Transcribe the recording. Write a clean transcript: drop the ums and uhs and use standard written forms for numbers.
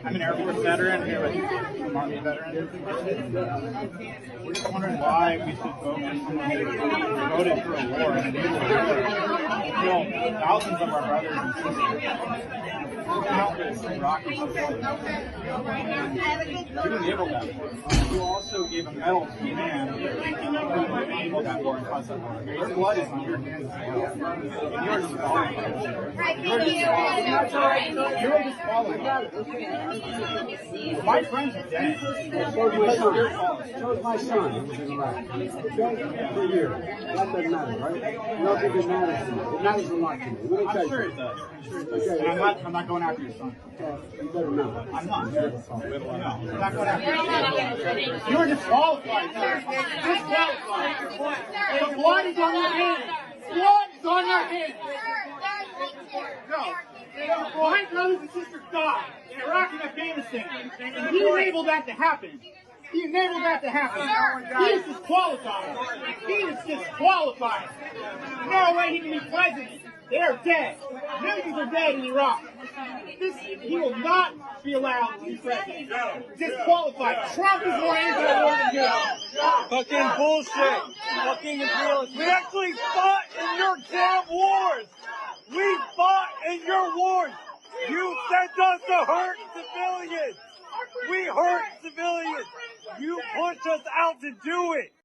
I'm an Air Force veteran here with some Army veterans. We're just wondering why we should vote for someone who voted for a war and kill thousands of our brothers and sisters. Countless Iraqi civilians. You enabled that war. You also gave a medal to the man who enabled that war and caused that war. Your blood is on your hands as well. And you're disqualified. You're disqualified. My friends are dead. So is my son who was in Iraq. Okay? For a year. That doesn't matter, right? You don't think it matters to me. It matters a lot to me. I'm sure it does. Okay. And I'm not going after your son. You better not. I'm not. No, I'm not going after your son. You're disqualified, sir. Disqualified. The blood is on your hands. Blood is on your hands. No. My brothers and sisters died in Iraq and Afghanistan. And he enabled that to happen. He enabled that to happen. He is disqualified. He is disqualified. No way he can be president. They are dead. Millions are dead in Iraq. He will not be allowed to be president. Disqualified. Trump is more anti-war than you. Fucking bullshit. Fucking imperialist. We actually fought in your damn wars. We fought in your wars. You sent us to hurt civilians. We hurt civilians. You pushed us out to do it.